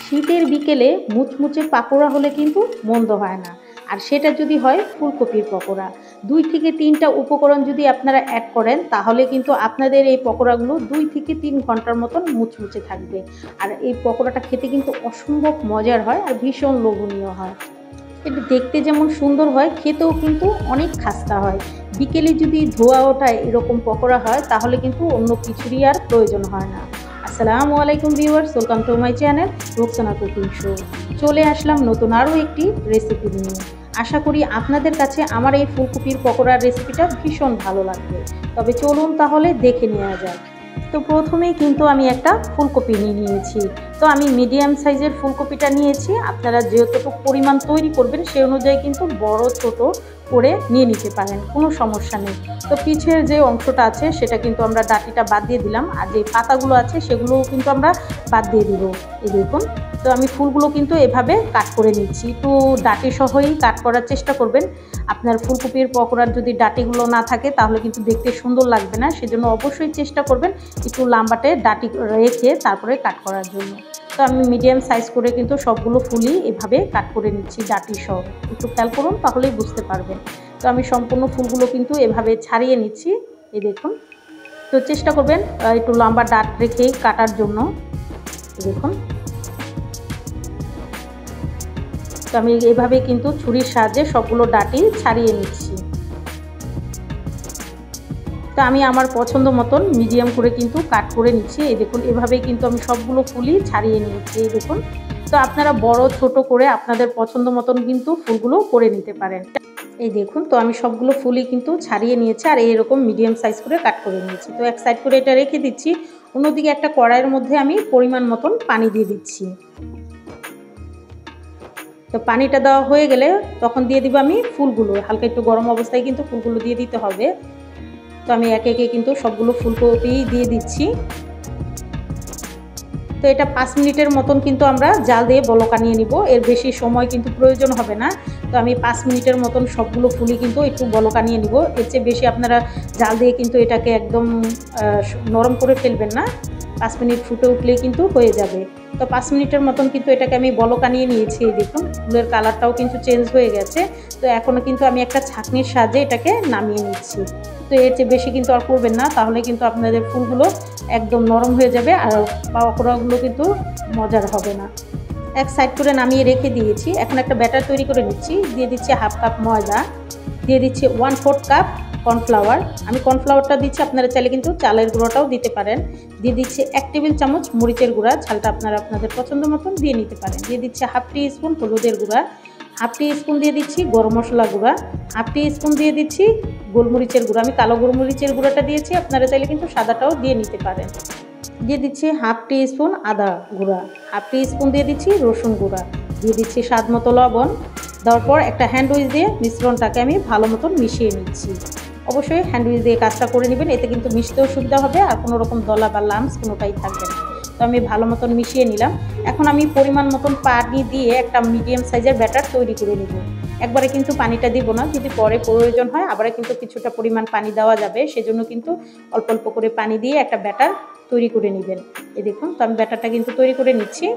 শীতের বিকেলে মুচমুচে পাকোড়া হলে কিন্তু মন্দ হয় না। আর সেটা যদি হয় ফুলকপির পকোড়া, 2 থেকে 3টা উপকরণ যদি আপনারা অ্যাড করেন তাহলে কিন্তু আপনাদের এই পকোড়াগুলো 2 থেকে 3 ঘন্টার মতন মুচমুচে থাকবে। আর এই পকোড়াটা খেতে কিন্তু অসম্ভব মজার হয় আর ভীষণ লোভনীয় হয়। এটা দেখতে যেমন সুন্দর হয়, খেতেও কিন্তু অনেক খাস্তা হয়। বিকেলে যদি ধোয়া ওঠা এরকম পকোড়া হয় তাহলে কিন্তু অন্য কিছুরই আর প্রয়োজন হয় না। আসসালামু আলাইকুম viewers, welcome to my channel Roksana cooking show. চলে আসলাম নতুন আরও একটি রেসিপি নিয়ে। আশা করি আপনাদের কাছে আমার এই ফুলকপির পকোড়ার রেসিপিটা ভীষণ ভালো লাগবে। তবে চলুন তাহলে দেখে নেওয়া যাক। তো প্রথমেই কিন্তু আমি একটা ফুলকপি নিয়ে নিয়েছি। তো আমি মিডিয়াম সাইজের ফুলকপিটা নিয়েছি। আপনারা যতটুকু পরিমাণ তৈরি করবেন সেই অনুযায়ী কিন্তু বড় ছোট করে নিয়ে নিতে পারেন, কোনো সমস্যা নেই। তো পিছের যে অংশটা আছে সেটা কিন্তু আমরা ডাঁটিটা বাদ দিয়ে দিলাম, আর যে পাতাগুলো আছে সেগুলোও কিন্তু আমরা বাদ দিয়ে দিব। এই দেখুন, তো আমি ফুলগুলো কিন্তু এভাবে কাট করে নিচ্ছি। একটু ডাঁটি সহই কাট করার চেষ্টা করবেন। আপনার ফুলকপির পকোড়ার যদি ডাঁটিগুলো না থাকে তাহলে কিন্তু দেখতে সুন্দর লাগবে না, সেজন্য অবশ্যই চেষ্টা করবেন একটু লাম্বাটে ডাঁটি রেখে তারপরে কাট করার জন্য। তো আমি মিডিয়াম সাইজ করে কিন্তু সবগুলো ফুলই এভাবে কাট করে নিচ্ছি ডাঁটি সহ। একটু খেয়াল করুন তাহলেই বুঝতে পারবেন। তো আমি সম্পূর্ণ ফুলগুলো কিন্তু এভাবে ছাড়িয়ে নিচ্ছি। এই দেখুন, তো চেষ্টা করবেন একটু লম্বা ডাঁট রেখেই কাটার জন্য। দেখুন, তো আমি এভাবে কিন্তু ছুরির সাহায্যে সবগুলো ডাঁটি ছাড়িয়ে নিচ্ছি। তো আমি আমার পছন্দ মতন মিডিয়াম করে কিন্তু কাট করে নিচ্ছি। এই দেখুন, এভাবেই কিন্তু আমি সবগুলো ফুলই ছাড়িয়ে নিচ্ছি। এই দেখুন, তো আপনারা বড় ছোট করে আপনাদের পছন্দ মতন কিন্তু ফুলগুলো করে নিতে পারেন। এই দেখুন, তো আমি সবগুলো ফুলই কিন্তু ছাড়িয়ে নিয়েছি আর এইরকম মিডিয়াম সাইজ করে কাট করে নিয়েছি। তো এক সাইড করে এটা রেখে দিচ্ছি। অন্যদিকে একটা কড়াইয়ের মধ্যে আমি পরিমাণ মতন পানি দিয়ে দিচ্ছি। তো পানিটা দেওয়া হয়ে গেলে তখন দিয়ে দিব আমি ফুলগুলো। হালকা একটু গরম অবস্থায় কিন্তু ফুলগুলো দিয়ে দিতে হবে। তো আমি একে একে কিন্তু সবগুলো ফুলকপি দিয়ে দিচ্ছি। তো এটা 5 মিনিটের মতন কিন্তু আমরা জাল দিয়ে বলকা নিয়ে নিব। এর বেশি সময় কিন্তু প্রয়োজন হবে না। তো আমি 5 মিনিটের মতন সবগুলো ফুলই কিন্তু একটু বলকা নিয়ে নিব। এর চেয়ে বেশি আপনারা জাল দিয়ে কিন্তু এটাকে একদম নরম করে ফেলবেন না। 5 মিনিট ফুটে উঠলেই কিন্তু হয়ে যাবে। তো 5 মিনিটের মতন কিন্তু এটাকে আমি বলকা নিয়ে নিয়েছি। এই দেখুন, ফুলের কালারটাও কিন্তু চেঞ্জ হয়ে গেছে। তো এখনও কিন্তু আমি একটা ছাঁকনির সাহায্যে এটাকে নামিয়ে নিচ্ছি। তো এর চেয়ে বেশি কিন্তু আর করবেন না, তাহলে কিন্তু আপনাদের ফুলগুলো একদম নরম হয়ে যাবে আর পকোড়াগুলো কিন্তু মজার হবে না। এক সাইড করে নামিয়ে রেখে দিয়েছি। এখন একটা ব্যাটার তৈরি করে নিচ্ছি। দিয়ে দিচ্ছি হাফ কাপ ময়দা, দিয়ে দিচ্ছি 1/4 কাপ কর্নফ্লাওয়ার। আমি কর্নফ্লাওয়ারটা দিচ্ছি, আপনারা চাইলে কিন্তু চালের গুঁড়োটাও দিতে পারেন। দিয়ে দিচ্ছি 1 টেবিল চামচ মরিচের গুঁড়া, ঝালটা আপনারা আপনাদের পছন্দ মতন দিয়ে নিতে পারেন। দিয়ে দিচ্ছি হাফ টি স্পুন হলুদের গুঁড়া, হাফ টি স্পুন দিয়ে দিচ্ছি গরম মশলা গুঁড়া, হাফ টি স্পুন দিয়ে দিচ্ছি গোলমরিচের গুঁড়া। আমি কালো গোলমরিচের গুঁড়াটা দিয়েছি, আপনারা চাইলে কিন্তু সাদাটাও দিয়ে নিতে পারেন। দিয়ে দিচ্ছি হাফ টি স্পুন আদা গুঁড়া, হাফ টি স্পুন দিয়ে দিচ্ছি রসুন গুঁড়া, দিয়ে দিচ্ছি স্বাদ মতো লবণ। দেওয়ার পর একটা হ্যান্ড উইচ দিয়ে মিশ্রণটাকে আমি ভালো মতন মিশিয়ে নিচ্ছি। অবশ্যই হ্যান্ড উইচ দিয়ে কাজটা করে নেবেন, এতে কিন্তু মিশতেও সুবিধা হবে আর কোনো রকম দলা বা লাম্পস কোনোটাই থাকবে না। তো আমি ভালো মতন মিশিয়ে নিলাম। এখন আমি পরিমাণ মতন পানি দিয়ে একটা মিডিয়াম সাইজের ব্যাটার তৈরি করে নেব। একবারে কিন্তু পানিটা দিব না, যদি পরে প্রয়োজন হয় আবার কিন্তু কিছুটা পরিমাণ পানি দেওয়া যাবে, সেজন্য কিন্তু অল্প অল্প করে পানি দিয়ে একটা ব্যাটার তৈরি করে নেবেন। এই দেখুন, তো আমি ব্যাটারটা কিন্তু তৈরি করে নিচ্ছি।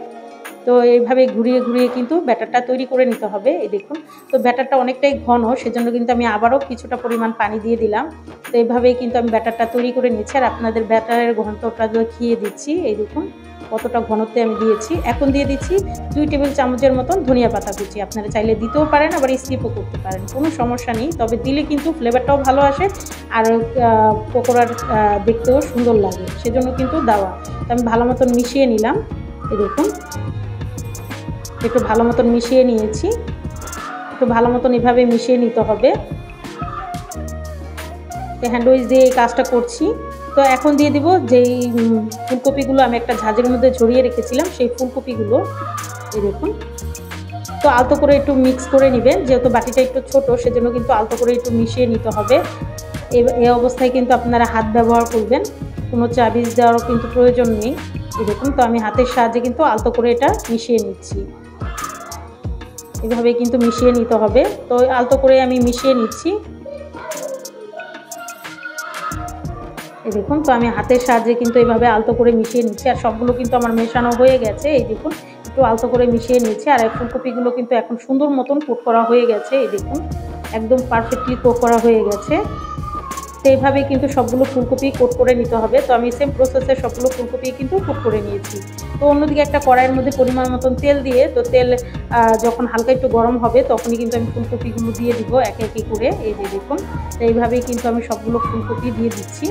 তো এইভাবে ঘুরিয়ে ঘুরিয়ে কিন্তু ব্যাটারটা তৈরি করে নিতে হবে। এই দেখুন, তো ব্যাটারটা অনেকটাই ঘন, সেজন্য কিন্তু আমি আবারও কিছুটা পরিমাণ পানি দিয়ে দিলাম। তো এইভাবেই কিন্তু আমি ব্যাটারটা তৈরি করে নিচ্ছি আর আপনাদের ব্যাটারের ঘনত্বটা দেখিয়ে দিচ্ছি। এই দেখুন কতটা ঘনত্বে আমি দিয়েছি। এখন দিয়ে দিচ্ছি 2 টেবিল চামচের মতন ধনিয়া পাতা কুচি। আপনারা চাইলে দিতেও পারেন, আবার স্কিপও করতে পারেন, কোনো সমস্যা নেই। তবে দিলে কিন্তু ফ্লেভারটাও ভালো আসে আর পকোড়ার দেখতেও সুন্দর লাগে, সেজন্য কিন্তু দেওয়া। তো আমি ভালো মতন মিশিয়ে নিলাম। এই দেখুন, একটু ভালো মতন মিশিয়ে নিয়েছি। একটু ভালো মতন এভাবে মিশিয়ে নিতে হবে। তো হ্যান্ড উইচ দিয়ে এই কাজটা করছি। তো এখন দিয়ে দিব যেই ফুলকপিগুলো আমি একটা ঝাঁঝের মধ্যে ঝরিয়ে রেখেছিলাম সেই ফুলকপিগুলো। এই দেখুন, তো আলতো করে একটু মিক্স করে নেবেন, যেহেতু বাটিটা একটু ছোট সেজন্য কিন্তু আলতো করে একটু মিশিয়ে নিতে হবে। এই অবস্থায় কিন্তু আপনারা হাত ব্যবহার করবেন, কোনো চাবিজ দেওয়ারও কিন্তু প্রয়োজন নেই। এই দেখুন, তো আমি হাতের সাহায্যে কিন্তু আলতো করে এটা মিশিয়ে নিচ্ছি। এভাবে কিন্তু মিশিয়ে নিতে হবে। তো আলতো করে আমি মিশিয়ে নিচ্ছি। এই দেখুন, তো আমি হাতের সাহায্যে কিন্তু এইভাবে আলতো করে মিশিয়ে নিচ্ছি আর সবগুলো কিন্তু আমার মেশানো হয়ে গেছে। এই দেখুন, একটু একটু আলতো করে মিশিয়ে নিয়েছি। আর এই ফুলকপিগুলো কিন্তু এখন সুন্দর মতন কুক করা হয়ে গেছে। এই দেখুন একদম পারফেক্টলি কুক করা হয়ে গেছে। তো এইভাবেই কিন্তু সবগুলো ফুলকপি কোট করে নিতে হবে। তো আমি সেম প্রসেসে সবগুলো ফুলকপি কিন্তু কোট করে নিয়েছি। তো অন্যদিকে একটা কড়াইয়ের মধ্যে পরিমাণ মতন তেল দিয়ে, তো তেল যখন হালকা একটু গরম হবে তখনই কিন্তু আমি ফুলকপিগুলো দিয়ে দিব একে একে করে। এই যে দেখুন, তো এইভাবেই কিন্তু আমি সবগুলো ফুলকপি দিয়ে দিচ্ছি।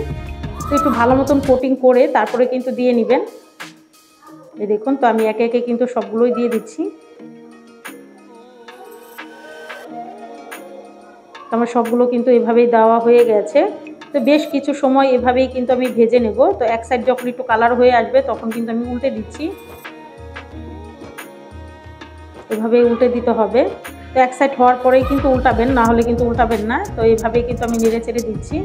তো একটু ভালো মতন কোটিং করে তারপরে কিন্তু দিয়ে নেবেন। এই দেখুন, তো আমি একে একে কিন্তু সবগুলোই দিয়ে দিচ্ছি। আমার সবগুলো কিন্তু এভাবেই দেওয়া হয়ে গেছে। তো বেশ কিছু সময় এভাবেই কিন্তু আমি ভেজে নেব। তো এক সাইড যখন একটু কালার হয়ে আসবে তখন কিন্তু আমি উল্টে দিচ্ছি। এভাবেই উল্টে দিতে হবে। তো এক সাইড হওয়ার পরেই কিন্তু উল্টাবেন, না হলে কিন্তু উল্টাবেন না। তো এইভাবেই কিন্তু আমি নেড়ে চেড়ে দিচ্ছি।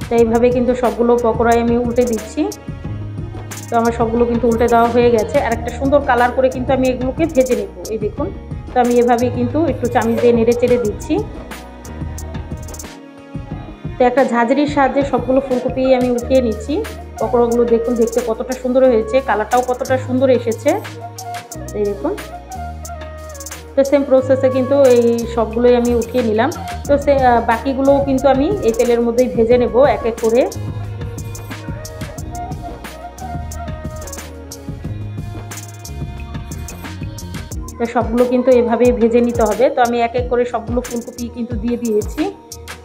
তো এইভাবেই কিন্তু সবগুলো পকোড়ায় আমি উল্টে দিচ্ছি। তো আমার সবগুলো কিন্তু উল্টে দেওয়া হয়ে গেছে। আর একটা সুন্দর কালার করে কিন্তু আমি এগুলোকে ভেজে নেব। এই দেখুন, তো আমি এভাবেই কিন্তু একটু চামচ দিয়ে নেড়ে চেড়ে দিচ্ছি। তো একটা ঝাঁঝরির সাহায্যে সবগুলো ফুলকপি আমি উঠিয়ে নিচ্ছি। পকোড়াগুলো দেখুন দেখতে কতটা সুন্দর হয়েছে, কালারটাও কতটা সুন্দর এসেছে। এই দেখুন, তো সেম প্রসেসে কিন্তু এই সবগুলোই আমি উঠিয়ে নিলাম। তো বাকিগুলোও কিন্তু আমি এই তেলের মধ্যেই ভেজে নেব এক এক করে। তো সবগুলো কিন্তু এভাবেই ভেজে নিতে হবে। তো আমি এক এক করে সবগুলো ফুলকপি কিন্তু দিয়ে দিয়েছি।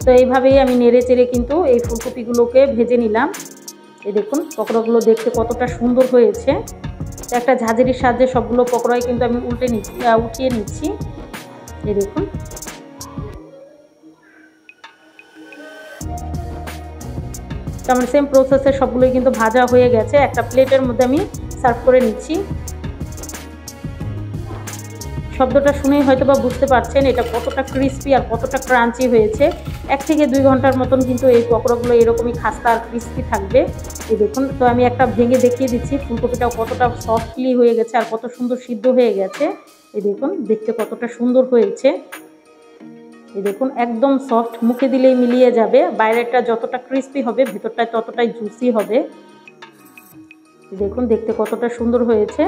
তো এইভাবেই আমি নেড়ে চেড়ে কিন্তু এই ফুলকপিগুলোকে ভেজে নিলাম। এই দেখুন পকোড়াগুলো দেখতে কতটা সুন্দর হয়েছে। তো একটা ঝাঁঝরির সাহায্যে সবগুলো পকোড়াই কিন্তু আমি উঠিয়ে নিচ্ছি। এই দেখুন, তো আমার সেম প্রসেসে সবগুলোই কিন্তু ভাজা হয়ে গেছে। একটা প্লেটের মধ্যে আমি সার্ভ করে নিচ্ছি। শব্দটা শুনেই হয়তো বা বুঝতে পারছেন এটা কতটা ক্রিস্পি আর কতটা ক্রাঞ্চি হয়েছে। 1 থেকে 2 ঘন্টার মতন কিন্তু এই পকোড়াগুলো এরকমই খাস্তা আর ক্রিস্পি থাকবে। এই দেখুন, তো আমি একটা ভেঙে দেখিয়ে দিচ্ছি ফুলকপিটাও কতটা সফটলি হয়ে গেছে আর কত সুন্দর সিদ্ধ হয়ে গেছে। এই দেখুন দেখতে কতটা সুন্দর হয়েছে। এই দেখুন একদম সফট, মুখে দিলেই মিলিয়ে যাবে। বাইরেটা যতটা ক্রিস্পি হবে ভেতরটা ততটাই জুসি হবে। দেখুন দেখতে কতটা সুন্দর হয়েছে,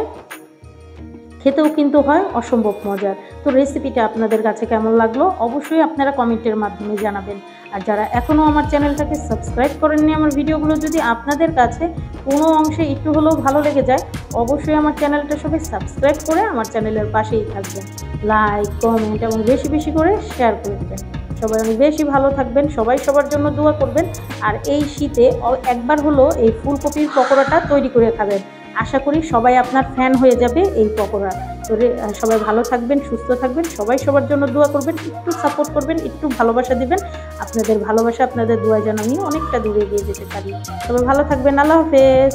খেতেও কিন্তু হয় অসম্ভব মজার। তো রেসিপিটা আপনাদের কাছে কেমন লাগলো অবশ্যই আপনারা কমেন্টের মাধ্যমে জানাবেন। আর যারা এখনও আমার চ্যানেলটাকে সাবস্ক্রাইব করেননি, আমার ভিডিওগুলো যদি আপনাদের কাছে কোনো অংশে একটু হলেও ভালো লেগে যায় অবশ্যই আমার চ্যানেলটা সবাই সাবস্ক্রাইব করে আমার চ্যানেলের পাশেই থাকবেন। লাইক, কমেন্ট এবং বেশি বেশি করে শেয়ার করে দেবেন। সবাই অনেক বেশি ভালো থাকবেন, সবাই সবার জন্য দোয়া করবেন। আর এই শীতে একবার হলো এই ফুলকপির পকোড়াটা তৈরি করে খাবেন। আশা করি সবাই আপনার ফ্যান হয়ে যাবে এই পকোড়া। তো সবাই ভালো থাকবেন, সুস্থ থাকবেন, সবাই সবার জন্য দোয়া করবেন, একটু সাপোর্ট করবেন, একটু ভালোবাসা দিবেন। আপনাদের ভালোবাসা, আপনাদের দোয়া যেন আমি অনেকটা দূরে এগিয়ে যেতে পারি। সবাই ভালো থাকবেন। আল্লাহ হাফেজ।